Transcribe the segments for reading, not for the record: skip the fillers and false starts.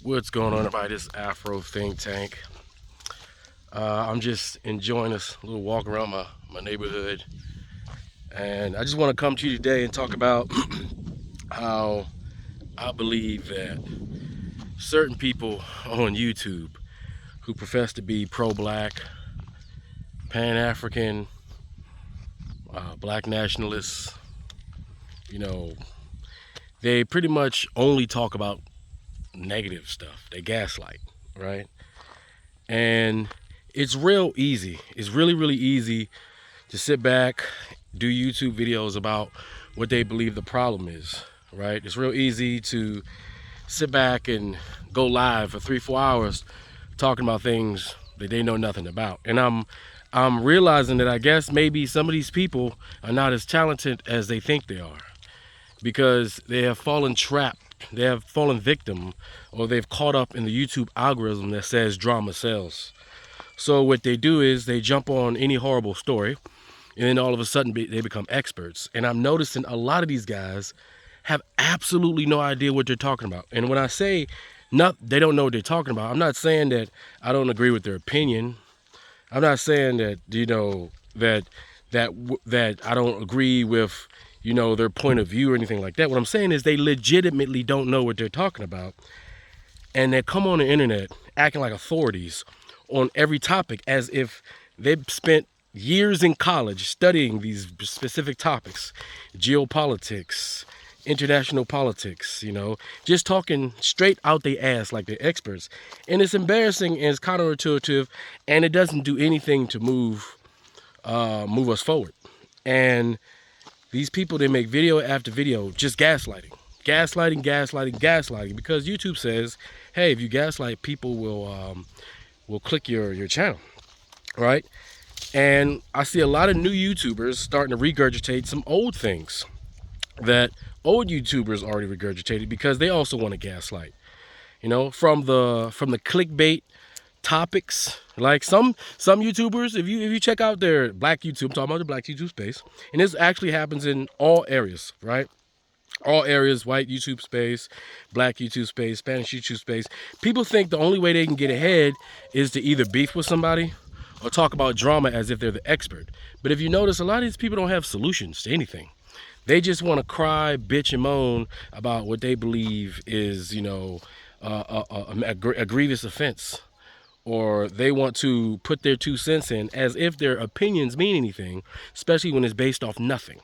What's going on, everybody? This is Afro Think Tank. I'm just enjoying this little walk around my neighborhood, and I just want to come to you today and talk about how I believe that certain people on YouTube who profess to be pro-black, pan-African, black nationalists, they pretty much only talk about negative stuff. They gaslight, right? And it's real easy. It's really easy to sit back, do YouTube videos about what they believe the problem is, right? It's real easy to sit back and go live for 3-4 hours talking about things that they know nothing about. And I'm realizing that I guess maybe some of these people are not as talented as they think they are, because they have fallen trapped. They have fallen victim, or they've caught up in the YouTube algorithm that says drama sells. So what they do is they jump on any horrible story, and then all of a sudden they become experts. And I'm noticing a lot of these guys have absolutely no idea what they're talking about. And when I say they don't know what they're talking about, I'm not saying that I don't agree with their opinion. I'm not saying that that I don't agree with their point of view or anything like that. What I'm saying is they legitimately don't know what they're talking about, and they come on the internet acting like authorities on every topic as if they've spent years in college studying these specific topics: geopolitics, international politics, just talking straight out their ass like they're experts. And it's embarrassing, and it's counterintuitive, and it doesn't do anything to move us forward. And these people, they make video after video just gaslighting, because YouTube says, hey, if you gaslight, people will click your channel, right? And I see a lot of new YouTubers starting to regurgitate some old things that old YouTubers already regurgitated, because they also want to gaslight, from the clickbait topics. Like some YouTubers, if you check out their black YouTube, I'm talking about the black YouTube space, and this actually happens in all areas, right? All areas: white YouTube space, black YouTube space, Spanish YouTube space. People think the only way they can get ahead is to either beef with somebody or talk about drama as if they're the expert. But if you notice, a lot of these people don't have solutions to anything. They just want to cry, bitch, and moan about what they believe is, a grievous offense. Or they want to put their 2 cents in as if their opinions mean anything, especially when it's based off nothing.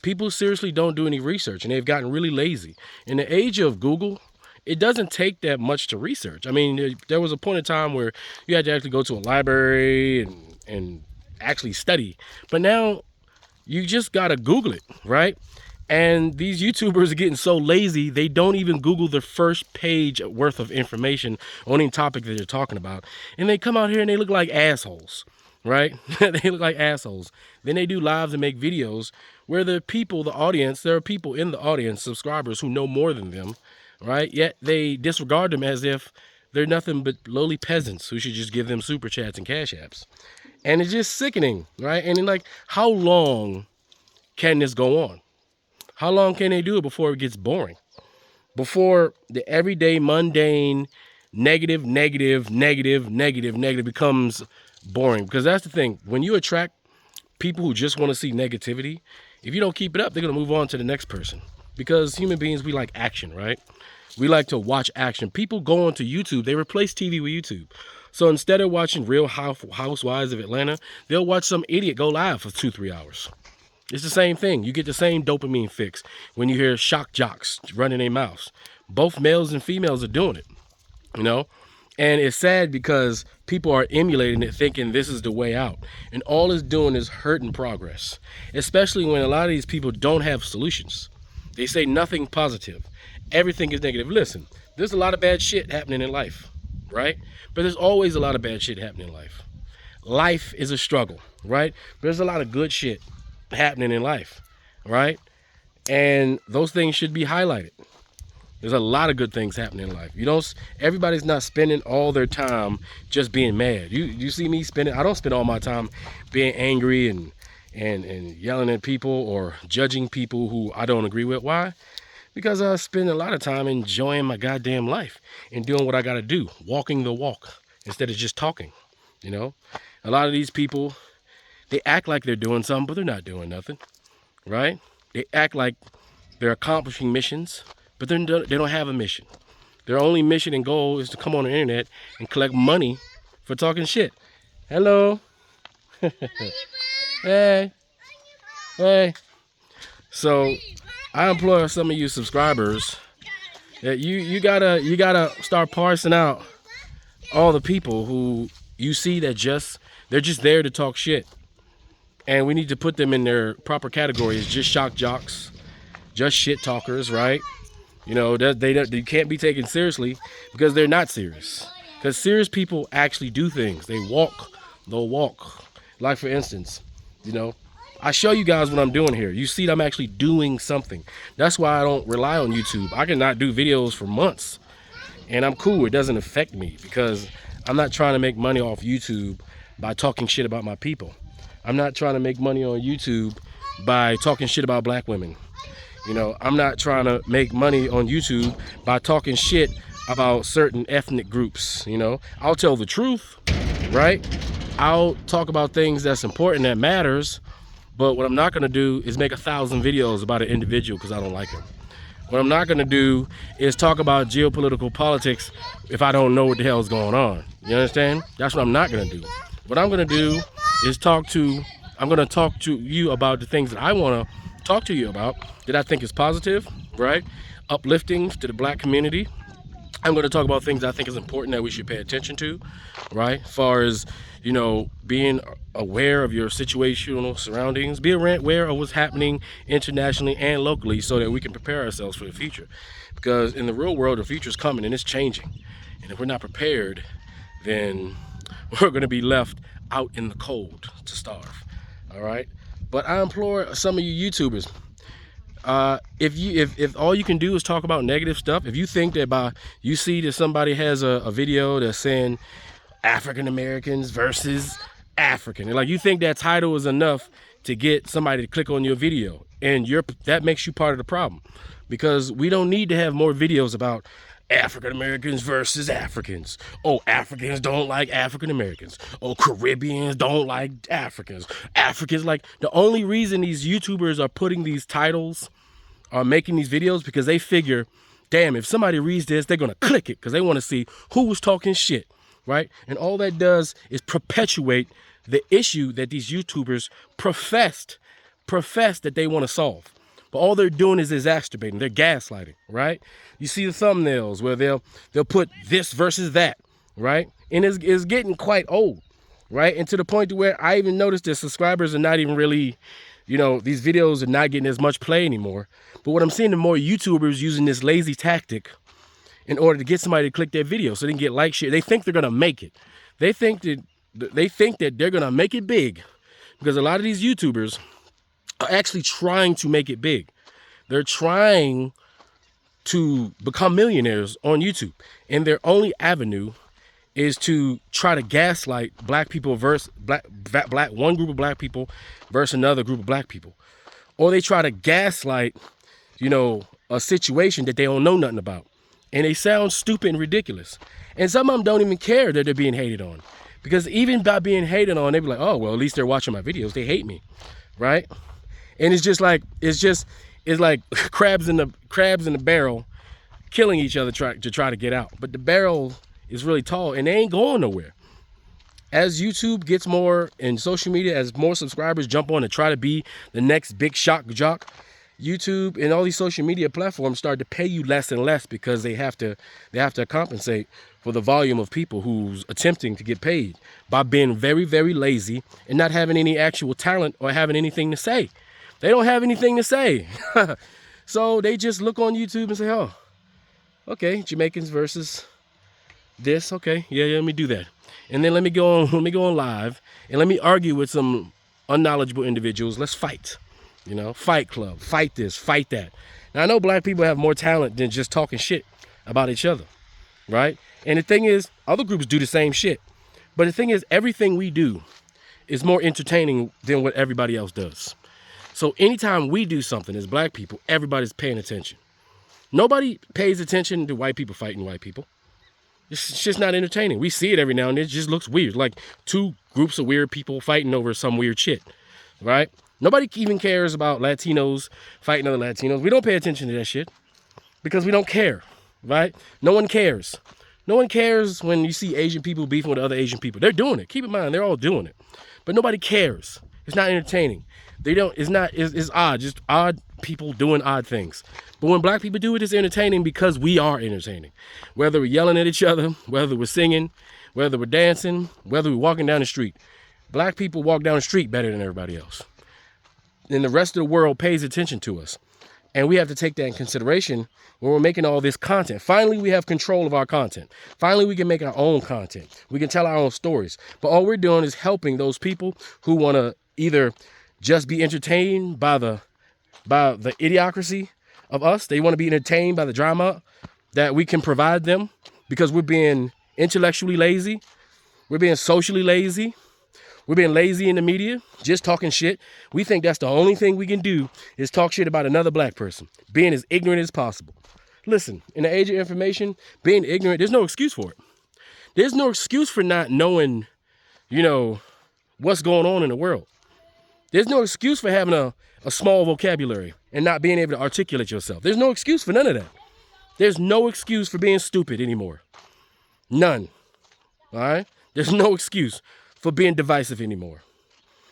People seriously don't do any research, and they've gotten really lazy. In the age of Google, it doesn't take that much to research. I mean, there was a point in time where you had to actually go to a library and actually study. But now you just got to Google it, right? And these YouTubers are getting so lazy, they don't even Google the first page worth of information on any topic that they're talking about. And they come out here and they look like assholes, right? They look like assholes. Then they do lives and make videos where there are people in the audience, subscribers, who know more than them, right? Yet they disregard them as if they're nothing but lowly peasants who should just give them super chats and cash apps. And it's just sickening, right? And then, how long can this go on? How long can they do it before it gets boring? Before the everyday, mundane, negative becomes boring. Because that's the thing. When you attract people who just want to see negativity, if you don't keep it up, they're going to move on to the next person. Because human beings, we like action, right? We like to watch action. People go onto YouTube. They replace TV with YouTube. So instead of watching Real Housewives of Atlanta, they'll watch some idiot go live for 2-3 hours. It's the same thing. You get the same dopamine fix when you hear shock jocks running their mouths. Both males and females are doing it, And it's sad because people are emulating it, thinking this is the way out. And all it's doing is hurting progress, especially when a lot of these people don't have solutions. They say nothing positive. Everything is negative. Listen, there's a lot of bad shit happening in life, right? But there's always a lot of bad shit happening in life. Life is a struggle, right? But there's a lot of good shit happening in life, right? And those things should be highlighted. There's a lot of good things happening in life. Everybody's not spending all their time just being mad. You see me I don't spend all my time being angry and yelling at people or judging people who I don't agree with. Why? Because I spend a lot of time enjoying my goddamn life and doing what I gotta do, walking the walk instead of just talking. You know, a lot of these people, they act like they're doing something, but they're not doing nothing, right? They act like they're accomplishing missions, but they don't have a mission. Their only mission and goal is to come on the internet and collect money for talking shit. Hello. Hey. Hey. So I implore some of you subscribers that you gotta start parsing out all the people who you see that they're just there to talk shit. And we need to put them in their proper categories, just shock jocks, just shit talkers, right? You know, they can't be taken seriously because they're not serious. Because serious people actually do things. They walk the walk. Like, for instance, you know, I show you guys what I'm doing here. You see that I'm actually doing something. That's why I don't rely on YouTube. I cannot do videos for months. And I'm cool. It doesn't affect me because I'm not trying to make money off YouTube by talking shit about my people. I'm not trying to make money on YouTube by talking shit about black women. You know, I'm not trying to make money on YouTube by talking shit about certain ethnic groups. You know, I'll tell the truth, right? I'll talk about things that's important, that matters. But what I'm not going to do is make 1,000 videos about an individual because I don't like him. What I'm not going to do is talk about geopolitical politics if I don't know what the hell is going on. You understand? That's what I'm not going to do. What I'm going to do is I'm going to talk to you about the things that I want to talk to you about that I think is positive, right? Uplifting to the black community. I'm going to talk about things I think is important that we should pay attention to, right? As far as, you know, being aware of your situational surroundings, be aware of what's happening internationally and locally so that we can prepare ourselves for the future. Because in the real world, the future is coming and it's changing. And if we're not prepared, then we're going to be left out in the cold to starve, all right? But I implore some of you YouTubers, if all you can do is talk about negative stuff, if you think that you see that somebody has a video that's saying African Americans versus African, and like you think that title is enough to get somebody to click on your video, and that makes you part of the problem, because we don't need to have more videos about African Americans versus Africans. Oh, Africans don't like African Americans. Oh, Caribbeans don't like Africans. Africans like, the only reason these YouTubers are putting these titles, are making these videos, because they figure, damn, if somebody reads this, they're gonna click it because they want to see who was talking shit, right? And all that does is perpetuate the issue that these YouTubers profess that they want to solve. But all they're doing is exacerbating. They're gaslighting, right? You see the thumbnails where they'll put this versus that, right? And it's getting quite old, right? And to the point to where I even noticed that subscribers are not even really, you know, these videos are not getting as much play anymore. But what I'm seeing, the more YouTubers using this lazy tactic in order to get somebody to click their video so they can get like shit. They think they're gonna make it. They think that they're gonna make it big, because a lot of these YouTubers are actually trying to make it big. They're trying to become millionaires on YouTube, and their only avenue is to try to gaslight black people versus one group of black people versus another group of black people, or they try to gaslight, you know, a situation that they don't know nothing about, and they sound stupid and ridiculous. And some of them don't even care that they're being hated on, because even by being hated on, they be like, oh well, at least they're watching my videos, they hate me, right? And it's like crabs in the barrel killing each other to try to get out. But the barrel is really tall and they ain't going nowhere. As YouTube gets more, and social media, as more subscribers jump on to try to be the next big shock jock, YouTube and all these social media platforms start to pay you less and less, because they have to compensate for the volume of people who's attempting to get paid by being very, very lazy and not having any actual talent or having anything to say. They don't have anything to say. So they just look on YouTube and say, oh, okay, Jamaicans versus this. Okay, yeah, let me do that. And then let me go on live and let me argue with some unknowledgeable individuals. Let's fight. You know, fight club, fight this, fight that. Now I know black people have more talent than just talking shit about each other, right? And the thing is, other groups do the same shit. But the thing is, everything we do is more entertaining than what everybody else does. So anytime we do something as black people, everybody's paying attention. Nobody pays attention to white people fighting white people. It's just not entertaining. We see it every now and then. It just looks weird. Like two groups of weird people fighting over some weird shit, right? Nobody even cares about Latinos fighting other Latinos. We don't pay attention to that shit because we don't care, right? No one cares. No one cares when you see Asian people beefing with other Asian people. They're doing it. Keep in mind, they're all doing it. But nobody cares. It's not entertaining. It's odd. Just odd people doing odd things. But when black people do it, it's entertaining because we are entertaining. Whether we're yelling at each other, whether we're singing, whether we're dancing, whether we're walking down the street. Black people walk down the street better than everybody else. And the rest of the world pays attention to us. And we have to take that in consideration when we're making all this content. Finally, we have control of our content. Finally, we can make our own content. We can tell our own stories. But all we're doing is helping those people who want to either just be entertained by the idiocracy of us. They want to be entertained by the drama that we can provide them because we're being intellectually lazy. We're being socially lazy. We're being lazy in the media, just talking shit. We think that's the only thing we can do is talk shit about another black person, being as ignorant as possible. Listen, in the age of information, being ignorant, there's no excuse for it. There's no excuse for not knowing, what's going on in the world. There's no excuse for having a small vocabulary and not being able to articulate yourself. There's no excuse for none of that. There's no excuse for being stupid anymore. None. All right? There's no excuse for being divisive anymore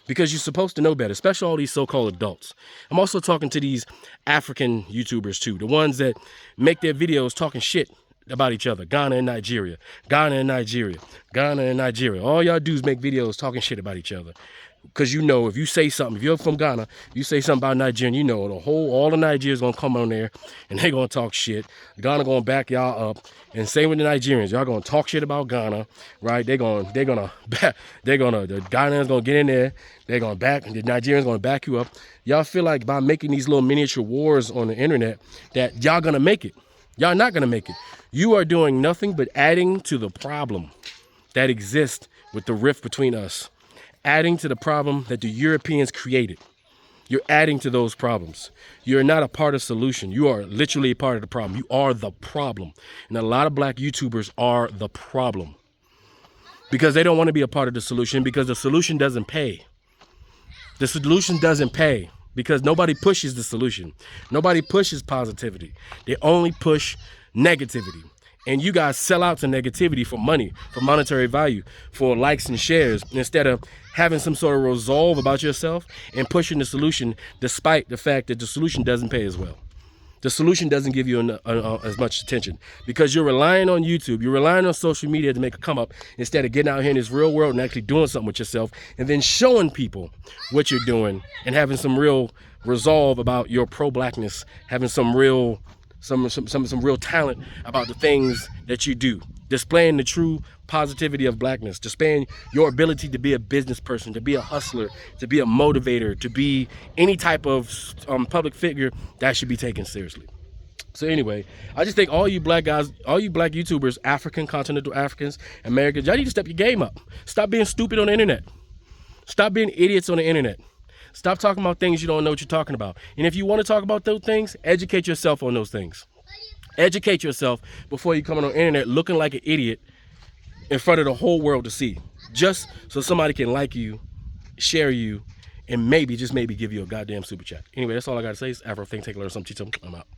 because you're supposed to know better, especially all these so-called adults. I'm also talking to these African YouTubers too, the ones that make their videos talking shit about each other. Ghana and Nigeria, Ghana and Nigeria, Ghana and Nigeria. All y'all do is make videos talking shit about each other. Because if you say something, if you're from Ghana, you say something about Nigeria, all the Nigerians gonna come on there and they gonna talk shit. Ghana gonna back y'all up, and same with the Nigerians. Y'all gonna talk shit about Ghana, right? The Ghanaians gonna get in there. The Nigerians gonna back you up. Y'all feel like by making these little miniature wars on the internet that y'all gonna make it. Y'all not gonna make it. You are doing nothing but adding to the problem that exists with the rift between us. Adding to the problem that the Europeans created. You're adding to those problems. You're not a part of the solution. You are literally a part of the problem. You are the problem. And a lot of black YouTubers are the problem. Because they don't want to be a part of the solution because the solution doesn't pay. The solution doesn't pay because nobody pushes the solution. Nobody pushes positivity. They only push negativity. And you guys sell out to negativity for money, for monetary value, for likes and shares, instead of having some sort of resolve about yourself and pushing the solution despite the fact that the solution doesn't pay as well. The solution doesn't give you as much attention because you're relying on YouTube, you're relying on social media to make a come up instead of getting out here in this real world and actually doing something with yourself and then showing people what you're doing and having some real resolve about your pro-blackness, having some real talent about the things that you do, displaying the true positivity of blackness, displaying your ability to be a business person, to be a hustler, to be a motivator, to be any type of public figure that should be taken seriously. So anyway, I just think all you black guys, all you black YouTubers, African, continental Africans, Americans, y'all need to step your game up. Stop being stupid on the internet. Stop being idiots on the internet. Stop talking about things you don't know what you're talking about. And if you want to talk about those things, educate yourself on those things. Educate yourself before you come on the internet looking like an idiot in front of the whole world to see. Just so somebody can like you, share you, and maybe, just maybe, give you a goddamn super chat. Anyway, that's all I got to say. It's Afro Think Tank, learn something, teach something. I'm out.